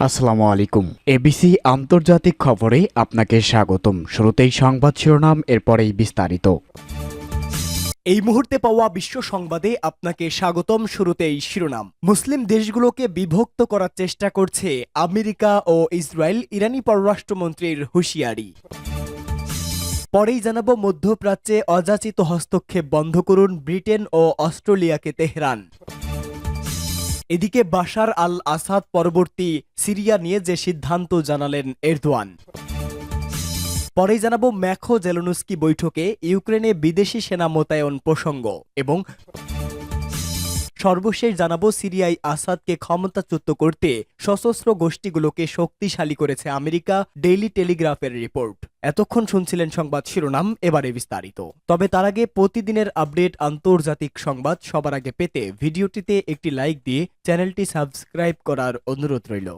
আসসালামু আলাইকুম। এবিসি আন্তর্জাতিক খবরে আপনাকে স্বাগতম। শুরুতেই সংবাদ শিরোনাম, এরপরেই বিস্তারিত। এই মুহূর্তে পাওয়া বিশ্ব সংবাদে আপনাকে স্বাগতম। শুরুতেই শিরোনাম। মুসলিম দেশগুলোকে বিভক্ত করার চেষ্টা করছে আমেরিকা ও ইসরায়েল, ইরানি পররাষ্ট্রমন্ত্রীর হুঁশিয়ারি। পরেই জানাবো, মধ্যপ্রাচ্যে অযাচিত হস্তক্ষেপ বন্ধ করুন ব্রিটেন ও অস্ট্রেলিয়াকে তেহরান। এদিকে বাশার আল আসাদ পরবর্তী সিরিয়া নিয়ে যে সিদ্ধান্ত জানালেন এরদোয়ান। পরেই জানাবো, ম্যাখো জেলেনস্কি বৈঠকে ইউক্রেনে বিদেশি সেনা মোতায়েন প্রসঙ্গ এবং সর্বশেষ জানাবো, সিরিয়ায় আসাদকে ক্ষমতাচ্যুত করতে সশস্ত্র গোষ্ঠীগুলোকে শক্তিশালী করেছে আমেরিকা, ডেইলি টেলিগ্রাফের রিপোর্ট। এতক্ষণ শুনছিলেন সংবাদ শিরোনাম, এবারে বিস্তারিত। তবে তার আগে প্রতিদিনের আপডেট আন্তর্জাতিক সংবাদ সবার আগে পেতে ভিডিওটিতে একটি লাইক দিয়ে চ্যানেলটি সাবস্ক্রাইব করার অনুরোধ রইল।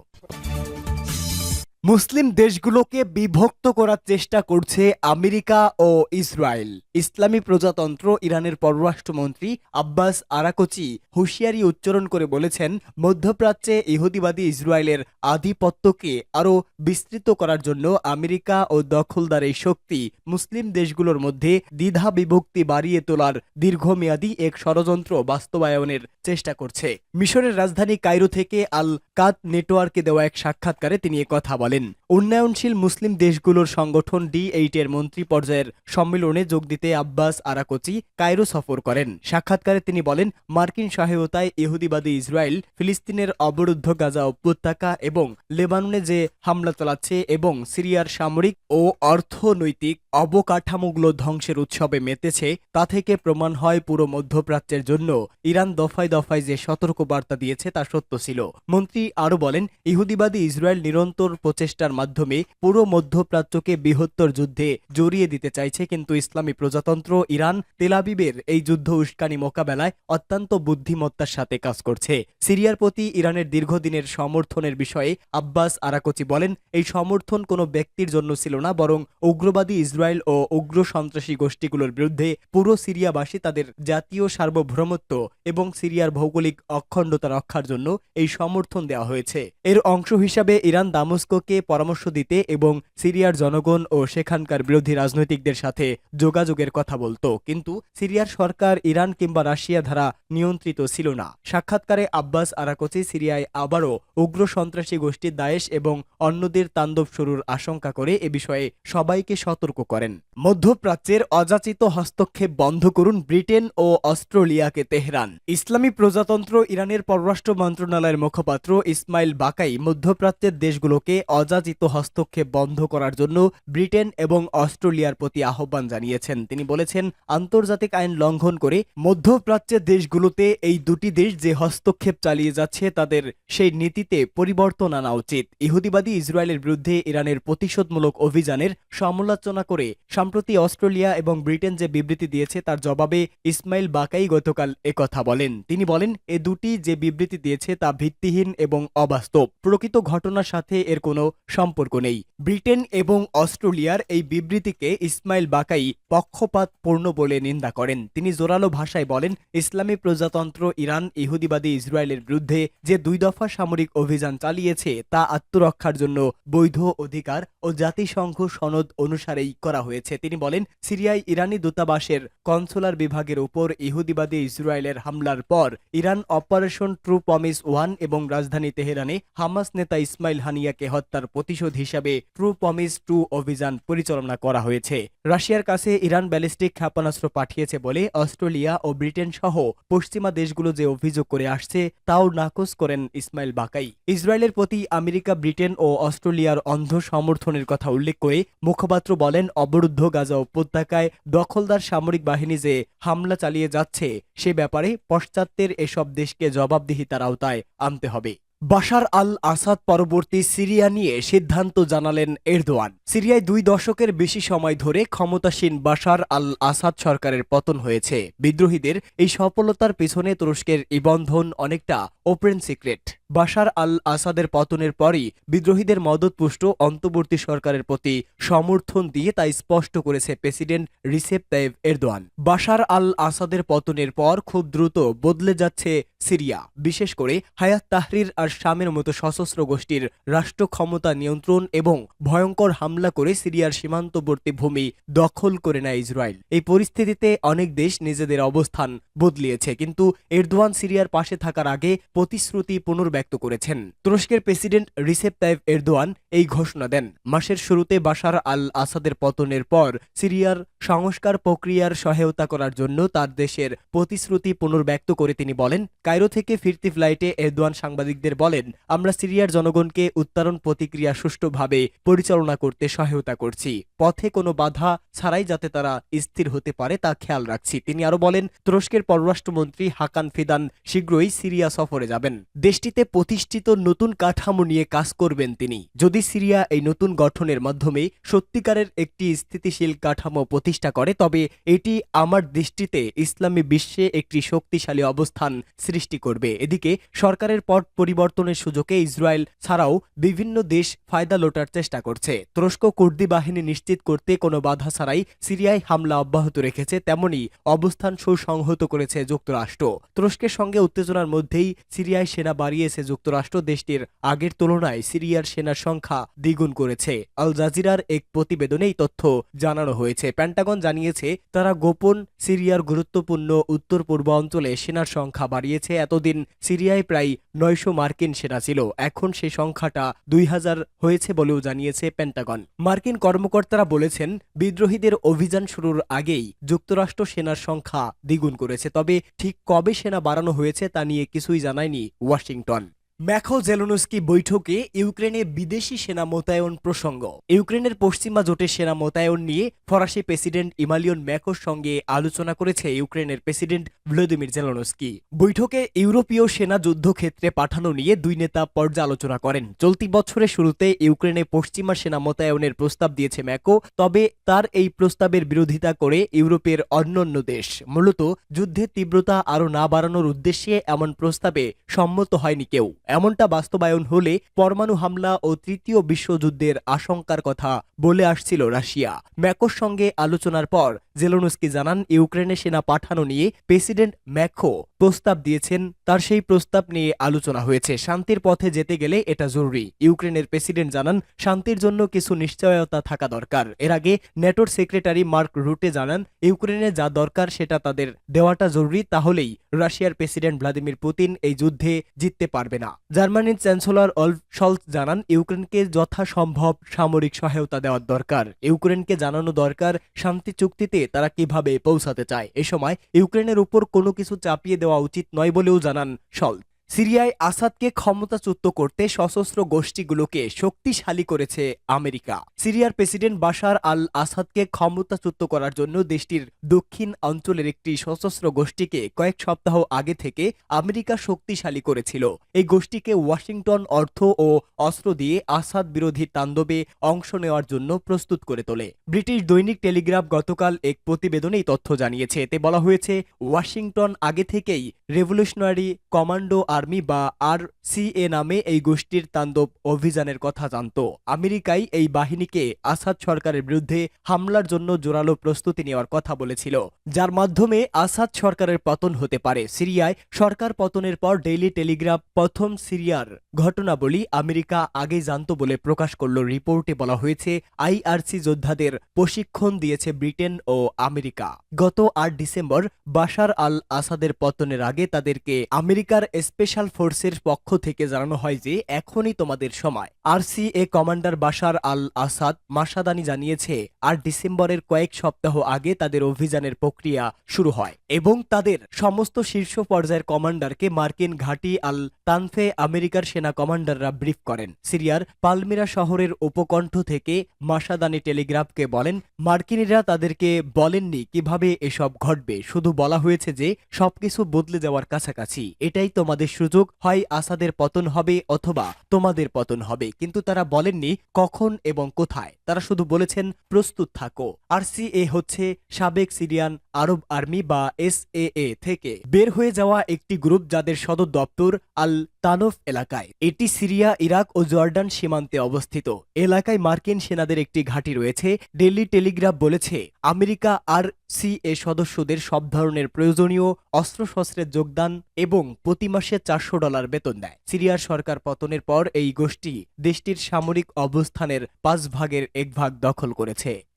মুসলিম দেশগুলোকে বিভক্ত করার চেষ্টা করছে আমেরিকা ও ইসরায়েল। ইসলামী প্রজাতন্ত্র ইরানের পররাষ্ট্রমন্ত্রী আব্বাস আরাকচি হুঁশিয়ারি উচ্চারণ করে বলেছেন, মধ্যপ্রাচ্যে ইহুদিবাদী ইসরায়েলের আধিপত্যকে আরও বিস্তৃত করার জন্য আমেরিকা ও দখলদার এই শক্তি মুসলিম দেশগুলোর মধ্যে দ্বিধা বিভক্তি বাড়িয়ে তোলার দীর্ঘমেয়াদী এক ষড়যন্ত্র বাস্তবায়নের চেষ্টা করছে। মিশরের রাজধানী কায়রো থেকে আল কাদ নেটওয়ার্কে দেওয়া এক সাক্ষাৎকারে তিনি কথা বলেন। উন্নয়নশীল মুসলিম দেশগুলোর সংগঠন D8 এর মন্ত্রী পর্যায়ের সম্মেলনে যোগ দিতে আব্বাস আরাকচি কায়রো সফর করেন। সাক্ষাৎকারে তিনি বলেন, মার্কিন সহায়তায় ইহুদিবাদী ইসরায়েল ফিলিস্তিনের অবরুদ্ধ গাজা উপত্যকা এবং লেবাননে যে হামলা চালাচ্ছে এবং সিরিয়ার সামরিক ও অর্থনৈতিক অবকাঠামোগুলো ধ্বংসের উৎসবে মেতেছে, তা থেকে প্রমাণ হয় পুরো মধ্যপ্রাচ্যের জন্য ইরান দফায় দফায় যে সতর্কবার্তা দিয়েছে তা সত্য ছিল। মন্ত্রী আরও বলেন, ইহুদিবাদী ইসরায়েল নিরন্তর প্রচেষ্টার মাধ্যমে পুরো মধ্যপ্রাচ্যকে বৃহত্তর যুদ্ধে জড়িয়ে দিতে চাইছে, কিন্তু ইসলামী প্রজাতন্ত্র ইরান তেল আবিবের এই যুদ্ধ উস্কানি মোকাবেলায় অত্যন্ত বুদ্ধিমত্তার সাথে কাজ করছে। সিরিয়ার প্রতি ইরানের দীর্ঘদিনের সমর্থনের বিষয়ে আব্বাস আরাকচি বলেন, এই সমর্থন কোনো ব্যক্তির জন্য ছিল না, বরং উগ্রবাদী ইসরায়েল ও উগ্র সন্ত্রাসী গোষ্ঠীগুলোর বিরুদ্ধে পুরো সিরিয়াবাসী তাদের জাতীয় সার্বভৌমত্ব এবং সিরিয়ার ভৌগোলিক অখণ্ডতা রক্ষার জন্য এই সমর্থন দেওয়া হয়েছে। এর অংশ হিসাবে ইরান দামেস্ককে পরামর্শ দিতে এবং সিরিয়ার জনগণ ও সেখানকার বিরোধী রাজনৈতিকদের সাথে যোগাযোগের কথা বলতো, কিন্তু সিরিয়ার সরকার ইরান কিংবা রাশিয়া দ্বারা নিয়ন্ত্রিত ছিল না। সাক্ষাৎকারে আব্বাস আরাকচি সিরিয়ায় আবারও উগ্র সন্ত্রাসী গোষ্ঠী দায়েশ এবং অন্যদের তাণ্ডব শুরুর আশঙ্কা করে এ বিষয়ে সবাইকে সতর্ক করেন। মধ্যপ্রাচ্যের অযাচিত হস্তক্ষেপ বন্ধ করুন ব্রিটেন ও অস্ট্রেলিয়াকে তেহরান। ইসলামী প্রজাতন্ত্র ইরানের পররাষ্ট্র মন্ত্রণালয়ের মুখপাত্র ইসমাইল বাকাই মধ্যপ্রাচ্যের দেশগুলোকে অযাচিত হস্তক্ষেপ বন্ধ করার জন্য ব্রিটেন এবং অস্ট্রেলিয়ার প্রতি আহ্বান জানিয়েছেন। তিনি বলেছেন, আন্তর্জাতিক আইন লঙ্ঘন করে মধ্যপ্রাচ্যের দেশগুলোতে এই দুটি দেশ যে হস্তক্ষেপ চালিয়ে যাচ্ছে তাদের সেই নীতিতে পরিবর্তন আনা উচিত। ইহুদিবাদী ইসরায়েলের বিরুদ্ধে ইরানের প্রতিশোধমূলক অভিযানের সমালোচনা করে সম্প্রতি অস্ট্রেলিয়া এবং ব্রিটেন যে বিবৃতি দিয়েছে তার জবাবে ইসমাইল বাকাই গতকাল একথা বলেন। তিনি বলেন, এ দুটি যে বিবৃতি দিয়েছে তা ভিত্তিহীন এবং অবাস্তব। প্রকৃত ঘটনার সাথে এর কোনো সম্পর্ক নেই। ব্রিটেন এবং অস্ট্রেলিয়ার এই বিবৃতিকে ইসমাইল বাকাই পক্ষপাতপূর্ণ বলে নিন্দা করেন। তিনি জোরালো ভাষায় বলেন, ইসলামী প্রজাতন্ত্র ইরান ইহুদিবাদী ইসরায়েলের বিরুদ্ধে যে 2 দফা সামরিক অভিযান চালিয়েছে তা আত্মরক্ষার জন্য বৈধ অধিকার ও জাতিসংঘ সনদ অনুসারেই করা হয়েছে। তিনি বলেন, সিরিয়ায় ইরানি দূতাবাসের কনসুলার বিভাগের উপর ইহুদিবাদী ইসরায়েলের হামলার পর ইরান অপারেশন ট্রু প্রমিস 1 এবং রাজধানী তেহরানে হামাস নেতা ইসমাইল হানিয়াকে হত্যার প্রতিশোধ হিসাবে ট্রু প্রমিস 2 অভিযান পরিচালনা করা হয়েছে। রাশিয়ার কাছে ইরান ব্যালিস্টিক ক্ষেপণাস্ত্র পাঠিয়েছে বলে অস্ট্রেলিয়া ও ব্রিটেন সহ পশ্চিমা দেশগুলো যে অভিযোগ করে আসছে তাও নাকচ করেন ইসমাইল বাকাই। ইসরায়েলের প্রতি আমেরিকা, ব্রিটেন ও অস্ট্রেলিয়ার অন্ধ সমর্থনের কথা উল্লেখ করে মুখপাত্র বলেন, অবরুদ্ধ গাজা উপত্যকায় দখলদার সামরিক বাহিনী যে হামলা চালিয়ে যাচ্ছে সে ব্যাপারে পাশ্চাত্যের এসব দেশকে জবাবদিহিতার আওতায় আনতে হবে। বাশার আল আসাদ পরবর্তী সিরিয়া নিয়ে সিদ্ধান্ত জানালেন এরদোয়ান। সিরিয়ায় 2 দশকের বেশি সময় ধরে ক্ষমতাসীন বাশার আল আসাদ সরকারের পতন হয়েছে। বিদ্রোহীদের এই সফলতার পেছনে তুরস্কের নিবন্ধন অনেকটা ওপেন সিক্রেট। বাশার আল আসাদের পতনের পরই বিদ্রোহীদের মদতপুষ্ট অন্তর্বর্তী সরকারের প্রতি সমর্থন দিয়ে তা স্পষ্ট করেছে president Recep Tayyip Erdogan. Bashar al আসাদের পতনের পর খুব দ্রুত বদলে যাচ্ছে সিরিয়া, বিশেষ করে হায়াত তাহরির আর শামের মতো সশস্ত্র গোষ্ঠীর রাষ্ট্র ক্ষমতা নিয়ন্ত্রণ এবং ভয়ঙ্কর হামলা করে সিরিয়ার সীমান্তবর্তী ভূমি দখল করে নেয় ইসরায়েল। এই পরিস্থিতিতে অনেক দেশ নিজেদের অবস্থান বদলিয়েছে, কিন্তু এরদোয়ান সিরিয়ার পাশে থাকার আগে প্রতিশ্রুতি পুনর্ব্যক্ত করেছেন। তুরস্কের প্রেসিডেন্ট রিসেপ তাইয়েপ এরদোয়ান এই ঘোষণা দেন। মাসের শুরুতে বাশার আল আসাদের পতনের পর সিরিয়ার সংস্কার প্রক্রিয়ার সহায়তা করার জন্য তার দেশের প্রতিশ্রুতি পুনর্ব্যক্ত করে তিনি বলেন, কায়রো থেকে ফিরতি ফ্লাইটে এরদোয়ান সাংবাদিকদের বলেন, আমরা সিরিয়ার জনগণকে উত্তরণ প্রতিক্রিয়া সুষ্ঠুভাবে পরিচালনা করতে সহায়তা করছি, পথে কোনো বাধা ছাড়াই যাতে তারা স্থির হতে পারে তা খেয়াল রাখছি। তিনি আরো বলেন, তুরস্কের পররাষ্ট্রমন্ত্রী হাকান ফিদান শীঘ্রই সিরিয়া সফরে যাবেন। দেশটিতে প্রতিষ্ঠিত নতুন কাঠামো নিয়ে কাজ করবেন তিনি। যদি সিরিয়া এই নতুন গঠনের মাধ্যমে সত্যিকারের একটি স্থিতিশীল কাঠামো প্রতিষ্ঠা করে, তবে এটি আমার দৃষ্টিতে ইসলামী বিশ্বে একটি শক্তিশালী অবস্থান সৃষ্টি করবে। এদিকে সরকারের পট পরিবর্তনের সুযোগে ইসরায়েল ছাড়াও বিভিন্ন দেশ ফায়দা লোটার চেষ্টা করছে। তুরস্ক কুর্দি বাহিনী নিশ্চিত করতে কোনো বাধা ছাড়াই সিরিয়ায় হামলা অব্যাহত রেখেছে, তেমনি অবস্থান সুসংহত করেছে যুক্তরাষ্ট্র। তুরস্কের সঙ্গে উত্তেজনার মধ্যেই সিরিয়ায় সেনা বাড়িয়েছে যুক্তরাষ্ট্র। দেশটির আগের তুলনায় সিরিয়ার সেনার সংখ্যা দ্বিগুণ করেছে। আল জাজিরার এক প্রতিবেদনে এই তথ্য জানানো হয়েছে। পেন্টাগন জানিয়েছে তারা গোপন সিরিয়ার গুরুত্বপূর্ণ উত্তর পূর্ব অঞ্চলে সেনার সংখ্যা বাড়িয়েছে। এতদিন সিরিয়ায় প্রায় 900 মার্কিন সেনা ছিল, এখন সেই সংখ্যাটা 2000 হয়েছে বলেও জানিয়েছে পেন্টাগন। মার্কিন কর্মকর্তারা বলেছেন, বিদ্রোহীদের অভিযান শুরুর আগেই যুক্তরাষ্ট্র সেনার সংখ্যা দ্বিগুণ করেছে, তবে ঠিক কবে সেনা বাড়ানো হয়েছে তা নিয়ে কিছুই জানায়নি ওয়াশিংটন। ম্যাখো জেলোনস্কি বৈঠকে ইউক্রেনে বিদেশি সেনা মোতায়েন প্রসঙ্গ। ইউক্রেনের পশ্চিমা জোটের সেনা মোতায়েন নিয়ে ফরাসি প্রেসিডেন্ট ইমানুয়েল ম্যাখোর সঙ্গে আলোচনা করেছে ইউক্রেনের প্রেসিডেন্ট ভলোদিমির জেলোনস্কি। বৈঠকে ইউরোপীয় সেনা যুদ্ধক্ষেত্রে পাঠানো নিয়ে দুই নেতা পর্যালোচনা করেন। চলতি বছরের শুরুতে ইউক্রেনে পশ্চিমা সেনা মোতায়েনের প্রস্তাব দিয়েছে ম্যাখো, তবে তার এই প্রস্তাবের বিরোধিতা করে ইউরোপের অন্যান্য দেশ। মূলত যুদ্ধের তীব্রতা আরও না বাড়ানোর উদ্দেশ্যে এমন প্রস্তাবে সম্মত হয়নি কেউ। এমনটা বাস্তবায়ন হলে পরমাণু হামলা ও তৃতীয় বিশ্বযুদ্ধের আশঙ্কার কথা বলে আসছিল রাশিয়া। ম্যাকোর সঙ্গে আলোচনার পর জেলোনস্কি জানান, ইউক্রেনে সেনা পাঠানো নিয়ে প্রেসিডেন্ট ম্যাখো প্রস্তাব দিয়েছেন, তার সেই প্রস্তাব নিয়ে আলোচনা হয়েছে। শান্তির পথে যেতে গেলে এটা জরুরি। ইউক্রেনের প্রেসিডেন্ট জানান, শান্তির জন্য কিছু নিশ্চয়তা থাকা দরকার। এর আগে ন্যাটোর সেক্রেটারি মার্ক রুটে জানান, ইউক্রেনে যা দরকার সেটা তাদের দেওয়াটা জরুরি, তাহলেই রাশিয়ার প্রেসিডেন্ট ভ্লাদিমির পুতিন এই যুদ্ধে জিততে পারবে না। জার্মানির চ্যান্সেলর অলফ শলৎজ জানান, ইউক্রেনকে যথাসম্ভব সামরিক সহায়তা দেওয়ার দরকার। ইউক্রেনকে জানানো দরকার শান্তি চুক্তিতে তারা কিভাবে পৌঁছাতে চায়। এ সময় ইউক্রেনের উপর কোনো কিছু চাপিয়ে দেওয়া উচিত নয় বলেও জানান শলৎজ। সিরিয়ায় আসাদকে ক্ষমতাচ্যুত করতে সশস্ত্র গোষ্ঠীগুলোকে শক্তিশালী করেছে আমেরিকা। সিরিয়ার প্রেসিডেন্ট বাশার আল আসাদকে ক্ষমতাচ্যুত করার জন্য দেশটির দক্ষিণ অঞ্চলের একটি সশস্ত্র গোষ্ঠীকে কয়েক সপ্তাহ আগে থেকে আমেরিকা শক্তিশালী করেছিল। এই গোষ্ঠীকে ওয়াশিংটন অর্থ ও অস্ত্র দিয়ে আসাদ বিরোধী তাণ্ডবে অংশ নেওয়ার জন্য প্রস্তুত করে তোলে। ব্রিটিশ দৈনিক টেলিগ্রাফ গতকাল এক প্রতিবেদনে এই তথ্য জানিয়েছে। এতে বলা হয়েছে, ওয়াশিংটন আগে থেকেই রেভলিউশনারি কমান্ডো আর্মি বা RCA নামে এই গোষ্ঠীর তাণ্ডব অভিযানের কথা জানত। আমেরিকাই এই বাহিনীকে আসাদ সরকারের বিরুদ্ধে হামলার জন্য জোরালো প্রস্তুতি নেওয়ার কথা বলেছিল, যার মাধ্যমে আসাদ সরকারের পতন হতে পারে। সিরিয়ায় সরকার পতনের পর ডেইলি টেলিগ্রাফ প্রথম সিরিয়ার ঘটনাবলী আমেরিকা আগেই জানত বলে প্রকাশ করল। রিপোর্টে বলা হয়েছে, IRC যোদ্ধাদের প্রশিক্ষণ দিয়েছে ব্রিটেন ও আমেরিকা। গত 8 ডিসেম্বর বাশার আল আসাদের পতনের আগে তাদেরকে আমেরিকার স্পেশাল ফোর্সের পক্ষ থেকে জানানো হয় যে এখনই তোমাদের সময়। RCA কমান্ডার বাশার আল আসাদ মাসাদানি জানিয়েছে, 8 ডিসেম্বরের কয়েক সপ্তাহ আগে তাদের অভিযানের প্রক্রিয়া শুরু হয় এবং তাদের সমস্ত শীর্ষ পর্যায়ের কমান্ডারকে মার্কিন ঘাঁটি আল তানফে আমেরিকার সেনা কমান্ডাররা ব্রিফ করেন। সিরিয়ার পালমিরা শহরের উপকণ্ঠ থেকে মাসাদানি টেলিগ্রাফকে বলেন, মার্কিনিরা তাদেরকে বলেননি কিভাবে এসব ঘটবে, শুধু বলা হয়েছে যে সবকিছু বদলে যাওয়ার কাছাকাছি। এটাই তোমাদের সুযোগ, হয় আসাদের পতন হবে অথবা তোমাদের পতন হবে, কিন্তু তারা বলেননি কখন এবং কোথায়, তারা শুধু বলেছেন প্রস্তুত থাকো। আরসিএ হচ্ছে সাবেক সিরিয়ান আরব আর্মি বা এসএএ থেকে বের হয়ে যাওয়া একটি গ্রুপ যাদের সদর দপ্তর আল তানফ এলাকায়। এটি সিরিয়া, ইরাক ও জর্ডান সীমান্তে অবস্থিত। এলাকায় মার্কিন সেনাদের একটি ঘাঁটি রয়েছে। ডেইলি টেলিগ্রাফ বলেছে আমেরিকা আরসিএ সদস্যদের সব ধরনের প্রয়োজনীয় অস্ত্রশস্ত্রের যোগদান এবং প্রতি মাসে $400 বেতন দেয়। সিরিয়ার সরকার পতনের পর এই গোষ্ঠী দেশটির সামরিক অবস্থানের 5 ভাগের 1 ভাগ দখল করেছে।